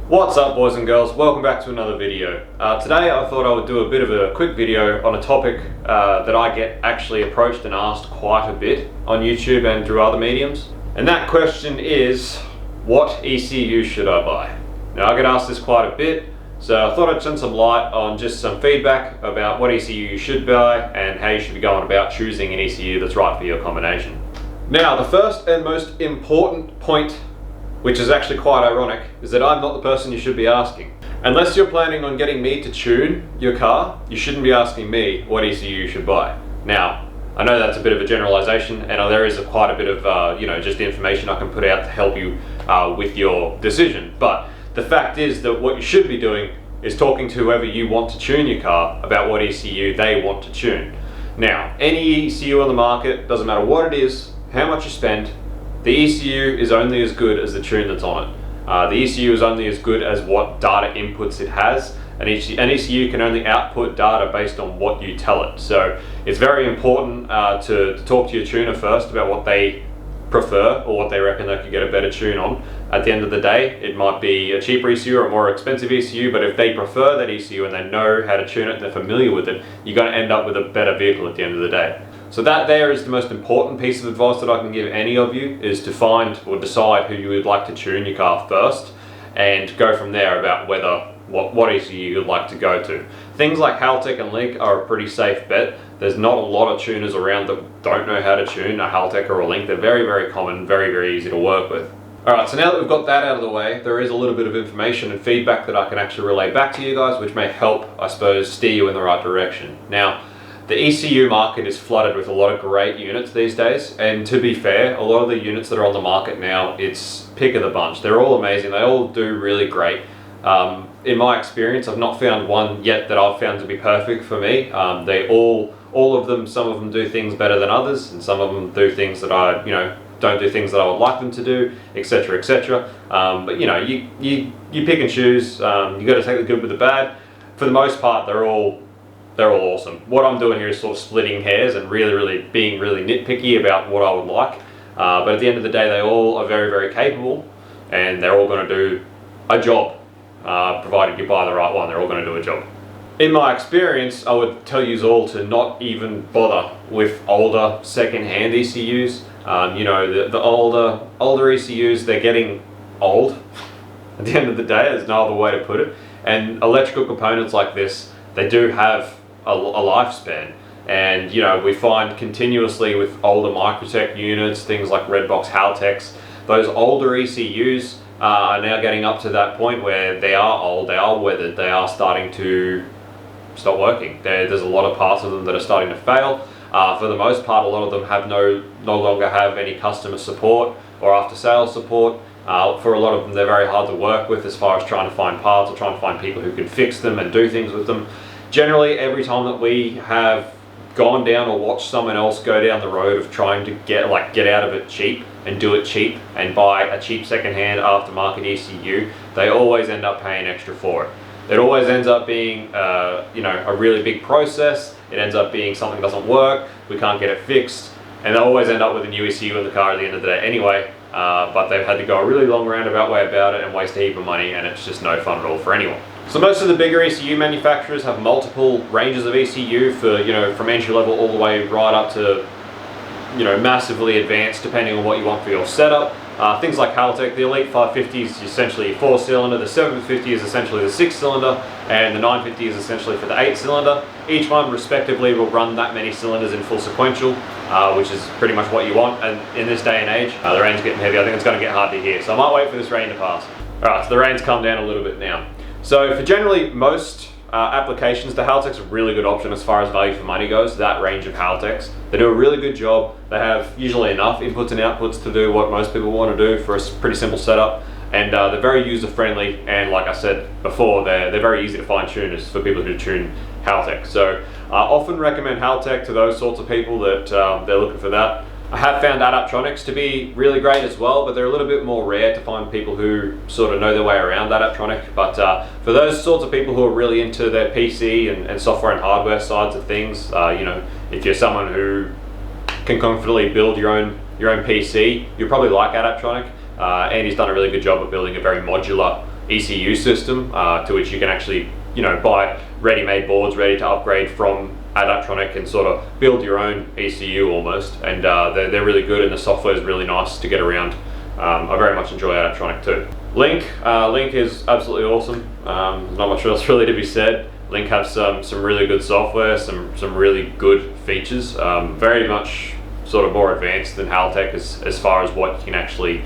What's up, boys and girls? Welcome back to another video. Today I thought I would do a bit of a quick video on a topic that I get actually approached and asked quite a bit on YouTube and through other mediums. And that question is, what ECU should I buy? Now I get asked this quite a bit, so I thought I'd shed some light on just some feedback about what ECU you should buy and how you should be going about choosing an ECU that's right for your combination. Now the first and most important point, which is actually quite ironic, is that I'm not the person you should be asking. Unless you're planning on getting me to tune your car, you shouldn't be asking me what ECU you should buy. Now, I know that's a bit of a generalization, and there is quite a bit of just information I can put out to help you with your decision. But the fact is that what you should be doing is talking to whoever you want to tune your car about what ECU they want to tune. Now, any ECU on the market, doesn't matter what it is, how much you spend, the ECU is only as good as the tune that's on it. The ECU is only as good as what data inputs it has, and an ECU can only output data based on what you tell it. So it's very important to talk to your tuner first about what they prefer or what they reckon they could get a better tune on. At the end of the day, it might be a cheaper ECU or a more expensive ECU, but if they prefer that ECU and they know how to tune it and they're familiar with it, you're going to end up with a better vehicle at the end of the day. So that there is the most important piece of advice that I can give any of you, is to find or decide who you would like to tune your car first and go from there about what ECU you'd like to go to. Things like Haltech and Link are a pretty safe bet. There's not a lot of tuners around that don't know how to tune a Haltech or a Link. They're very, very common, very, very easy to work with. Alright, so now that we've got that out of the way, there is a little bit of information and feedback that I can actually relay back to you guys, which may help, I suppose, steer you in the right direction. Now, the ECU market is flooded with a lot of great units these days, and to be fair, a lot of the units that are on the market now, it's pick of the bunch. They're all amazing, they all do really great. In my experience, I've not found one yet that I've found to be perfect for me. They all of them, some of them do things better than others, and some of them do things that I, don't do things that I would like them to do, etc, etc. But you pick and choose. You got to take the good with the bad. For the most part, they're all awesome. What I'm doing here is sort of splitting hairs and really being really nitpicky about what I would like. But at the end of the day, they all are very, very capable, and they're all going to do a job, provided you buy the right one. They're all going to do a job. In my experience, I would tell you all to not even bother with older second-hand ECUs. The older ECUs, they're getting old. At the end of the day, there's no other way to put it. And electrical components like this, they do have a lifespan, and we find continuously with older Microtech units, things like Redbox Haltechs, those older ECUs are now getting up to that point where they are old, they are weathered, they are starting to stop working. There's a lot of parts of them that are starting to fail. For the most part, a lot of them have no longer have any customer support or after sales support. For a lot of them, they're very hard to work with as far as trying to find parts or trying to find people who can fix them and do things with them. Generally, every time that we have gone down or watched someone else go down the road of trying to get out of it cheap and do it cheap and buy a cheap second-hand aftermarket ECU, they always end up paying extra for it. It always ends up being a really big process. It ends up being something that doesn't work, we can't get it fixed, and they always end up with a new ECU in the car at the end of the day anyway. But they've had to go a really long roundabout way about it and waste a heap of money, and it's just no fun at all for anyone. So most of the bigger ECU manufacturers have multiple ranges of ECU for, from entry level all the way right up to, massively advanced, depending on what you want for your setup. Things like Haltech, the Elite 550 is essentially a 4-cylinder, the 750 is essentially the 6-cylinder, and the 950 is essentially for the 8-cylinder. Each one respectively will run that many cylinders in full sequential, which is pretty much what you want. And in this day and age, the rain's getting heavy. I think it's going to get hard to hear, so I might wait for this rain to pass. Alright, so the rain's come down a little bit now. So for generally most applications, the Haltech's a really good option as far as value for money goes, that range of Haltechs. They do a really good job. They have usually enough inputs and outputs to do what most people want to do for a pretty simple setup. And they're very user friendly, and like I said before, they're very easy to find tuners for people who tune Haltech. So I often recommend Haltech to those sorts of people that they're looking for that. I have found Adaptronics to be really great as well, but they're a little bit more rare to find people who sort of know their way around Adaptronic. But for those sorts of people who are really into their PC and software and hardware sides of things, if you're someone who can comfortably build your own PC, you'll probably like Adaptronic. Andy's done a really good job of building a very modular ECU system, to which you can actually, buy ready-made boards ready to upgrade from Adaptronic and sort of build your own ECU almost. And they're really good, and the software is really nice to get around. I very much enjoy Adaptronic too. Link is absolutely awesome. There's not much else really to be said. Link have some really good software, some really good features. Very much sort of more advanced than Haltech as far as what you can actually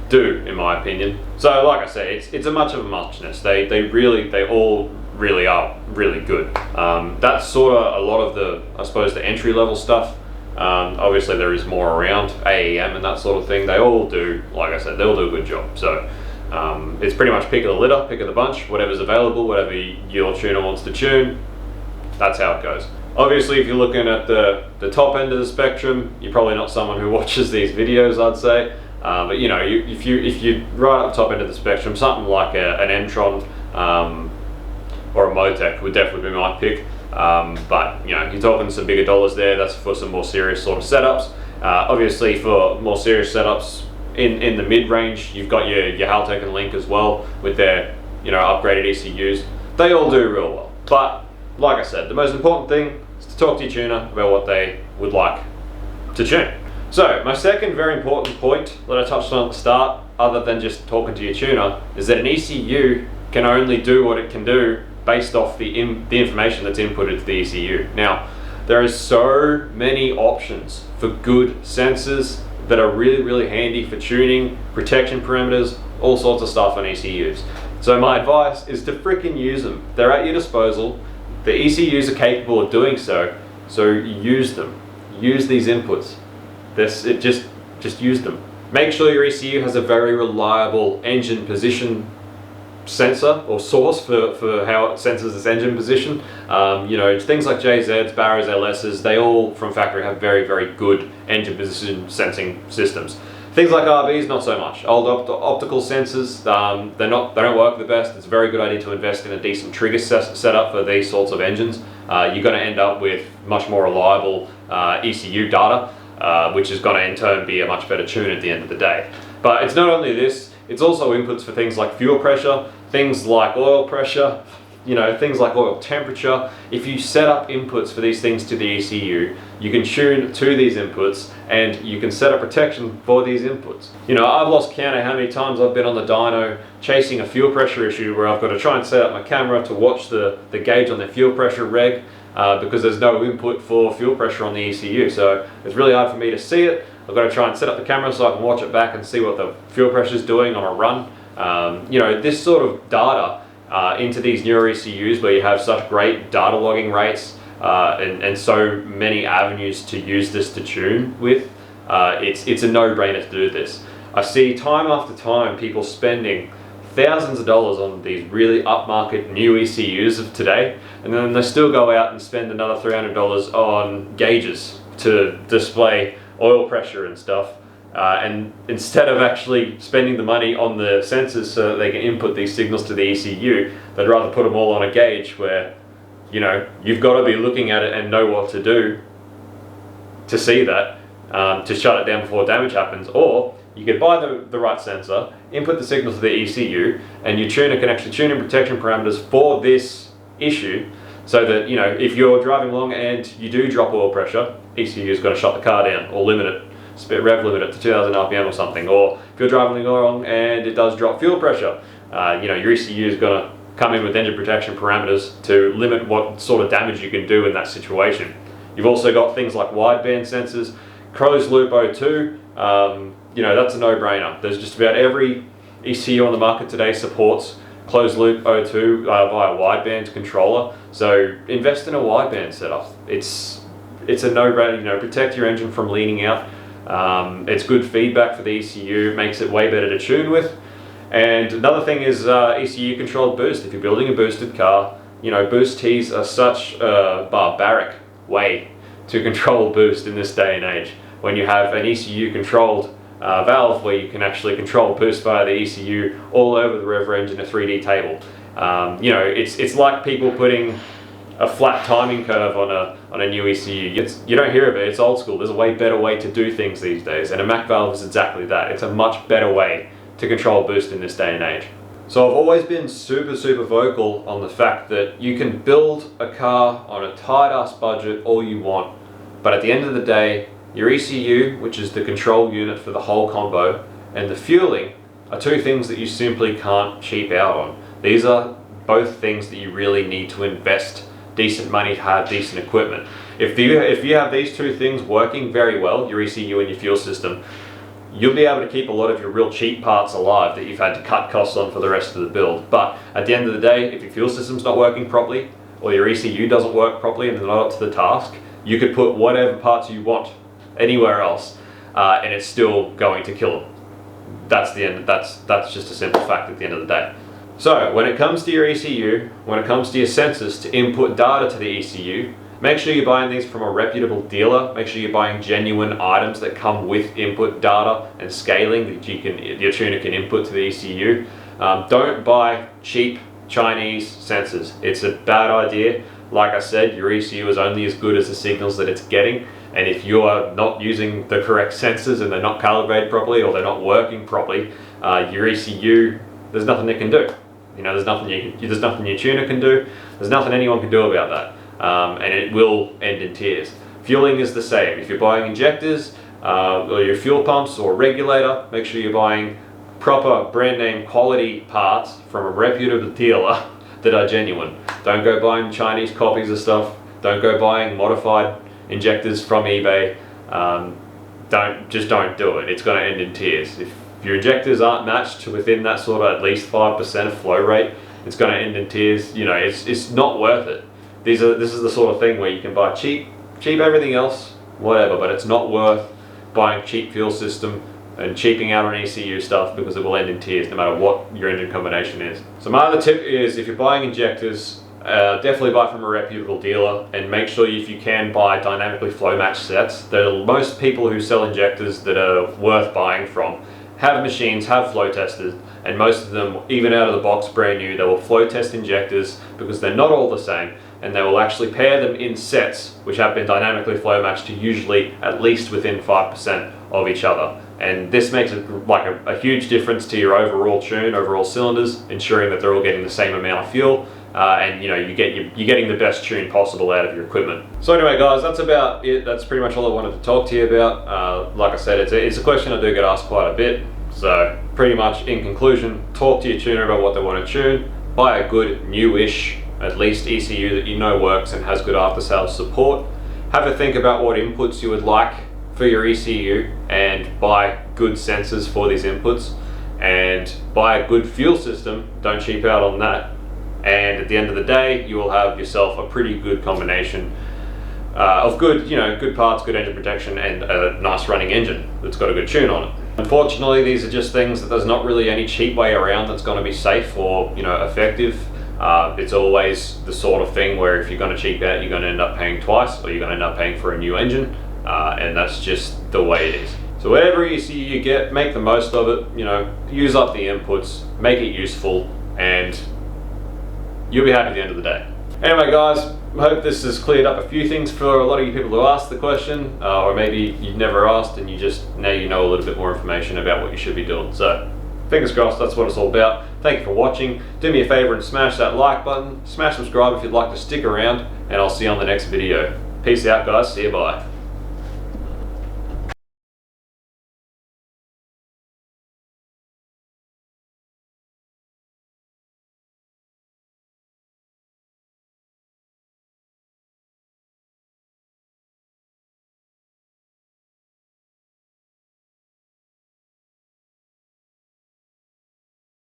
do, in my opinion. So like I say, it's a much of a muchness. They all really are really good. That's sort of a lot of the, I suppose, the entry level stuff. Obviously there is more around, AEM and that sort of thing. They all do, like I said, they all do a good job. So it's pretty much pick of the litter, pick of the bunch, whatever's available, whatever your tuner wants to tune, that's how it goes. Obviously, if you're looking at the top end of the spectrum, you're probably not someone who watches these videos, I'd say. But if you right up top end of the spectrum, something like an Entron or a Motec would definitely be my pick. But you're talking some bigger dollars there. That's for some more serious sort of setups. Obviously, for more serious setups in the mid-range, you've got your Haltech and Link as well with their upgraded ECUs. They all do real well. But like I said, the most important thing is to talk to your tuner about what they would like to tune. So my second very important point that I touched on at the start, other than just talking to your tuner, is that an ECU can only do what it can do based off the information that's inputted to the ECU. Now, there is so many options for good sensors that are really, really handy for tuning, protection parameters, all sorts of stuff on ECUs. So my advice is to freaking use them. They're at your disposal. The ECUs are capable of doing so use them. Use these inputs. Just use them. Make sure your ECU has a very reliable engine position sensor or source for how it senses its engine position. Things like JZs, Barras, LSs, they all from factory have very, very good engine position sensing systems. Things like RVs, not so much. Old optical sensors, they don't work the best. It's a very good idea to invest in a decent trigger setup for these sorts of engines. You're going to end up with much more reliable ECU data, which is going to in turn be a much better tune at the end of the day. But it's not only this, it's also inputs for things like fuel pressure, things like oil pressure, things like oil temperature. If you set up inputs for these things to the ECU, you can tune to these inputs and you can set up protection for these inputs. I've lost count of how many times I've been on the dyno chasing a fuel pressure issue where I've got to try and set up my camera to watch the gauge on the fuel pressure reg because there's no input for fuel pressure on the ECU. So it's really hard for me to see it. I've got to try and set up the camera so I can watch it back and see what the fuel pressure is doing on a run. This sort of data into these newer ECUs where you have such great data logging rates and so many avenues to use this to tune with, it's a no-brainer to do this. I see time after time people spending thousands of dollars on these really upmarket new ECUs of today, and then they still go out and spend another $300 on gauges to display oil pressure and stuff. And instead of actually spending the money on the sensors so that they can input these signals to the ECU, they'd rather put them all on a gauge where, you've got to be looking at it and know what to do to see that, to shut it down before damage happens. Or you could buy the right sensor, input the signal to the ECU, and your tuner can actually tune in protection parameters for this issue so that, if you're driving along and you do drop oil pressure, ECU is going to shut the car down or limit it. Rev limit it to 2000 RPM or something. Or if you're driving along and it does drop fuel pressure, your ECU is going to come in with engine protection parameters to limit what sort of damage you can do in that situation. You've also got things like wideband sensors, closed loop O2. That's a no-brainer. There's just about every ECU on the market today supports closed loop O2 via wideband controller. So invest in a wideband setup. It's a no-brainer. Protect your engine from leaning out. It's good feedback for the ECU, makes it way better to tune with. And another thing is ECU controlled boost. If you're building a boosted car, boost tees are such a barbaric way to control boost in this day and age. When you have an ECU controlled valve where you can actually control boost via the ECU all over the rev range in a 3D table. It's like people putting a flat timing curve on a new ECU. You don't hear of it, it's old school. There's a way better way to do things these days, and a Mac valve is exactly that. It's a much better way to control boost in this day and age. So I've always been super vocal on the fact that you can build a car on a tight ass budget all you want, but at the end of the day, your ECU, which is the control unit for the whole combo, and the fueling are two things that you simply can't cheap out on. These are both things that you really need to invest decent money to have decent equipment. If you have these two things working very well, your ECU and your fuel system, you'll be able to keep a lot of your real cheap parts alive that you've had to cut costs on for the rest of the build. But at the end of the day, if your fuel system's not working properly, or your ECU doesn't work properly and they're not up to the task, you could put whatever parts you want anywhere else, and it's still going to kill them. That's the end. That's just a simple fact at the end of the day. So when it comes to your ECU, when it comes to your sensors to input data to the ECU, make sure you're buying these from a reputable dealer. Make sure you're buying genuine items that come with input data and scaling that your tuner can input to the ECU. Don't buy cheap Chinese sensors. It's a bad idea. Like I said, your ECU is only as good as the signals that it's getting, and if you are not using the correct sensors and they're not calibrated properly or they're not working properly, your ECU, there's nothing it can do. You know, there's nothing your tuner can do. There's nothing anyone can do about that, and it will end in tears. Fueling is the same. If you're buying injectors or your fuel pumps or regulator, make sure you're buying proper brand name quality parts from a reputable dealer that are genuine. Don't go buying Chinese copies of stuff. Don't go buying modified injectors from eBay. Don't do it. It's going to end in tears. If your injectors aren't matched to within that sort of at least 5% of flow rate, it's going to end in tears. You know, it's not worth it. This is the sort of thing where you can buy cheap everything else, whatever, but it's not worth buying cheap fuel system and cheaping out on ECU stuff, because it will end in tears no matter what your engine combination is. So my other tip is, if you're buying injectors, definitely buy from a reputable dealer, and make sure if you can buy dynamically flow match sets. Most people who sell injectors that are worth buying from have machines, have flow testers, and most of them, even out of the box brand new, they will flow test injectors because they're not all the same, and they will actually pair them in sets which have been dynamically flow matched to usually at least within 5% of each other. And this makes a huge difference to your overall tune, overall cylinders, ensuring that they're all getting the same amount of fuel, and you know, you're getting the best tune possible out of your equipment. So anyway guys, that's about it. That's pretty much all I wanted to talk to you about. Like I said, it's a question I do get asked quite a bit. So pretty much in conclusion, talk to your tuner about what they want to tune. Buy a good newish, at least ECU that you know works and has good after sales support. Have a think about what inputs you would like for your ECU, and buy good sensors for these inputs, and buy a good fuel system. Don't cheap out on that, and at the end of the day, you will have yourself a pretty good combination of good parts, good engine protection, and a nice running engine that's got a good tune on it. Unfortunately, these are just things that there's not really any cheap way around that's going to be safe or effective. It's always the sort of thing where if you're going to cheap out, you're going to end up paying twice, or you're going to end up paying for a new engine. And that's just the way it is. So whatever ECU you get, make the most of it. Use up the inputs, make it useful, and you'll be happy at the end of the day. Anyway guys, I hope this has cleared up a few things for a lot of you people who asked the question, or maybe you've never asked and now you know a little bit more information about what you should be doing. So fingers crossed, that's what it's all about. Thank you for watching. Do me a favor and smash that like button, smash subscribe if you'd like to stick around, and I'll see you on the next video. Peace out guys, see you, bye.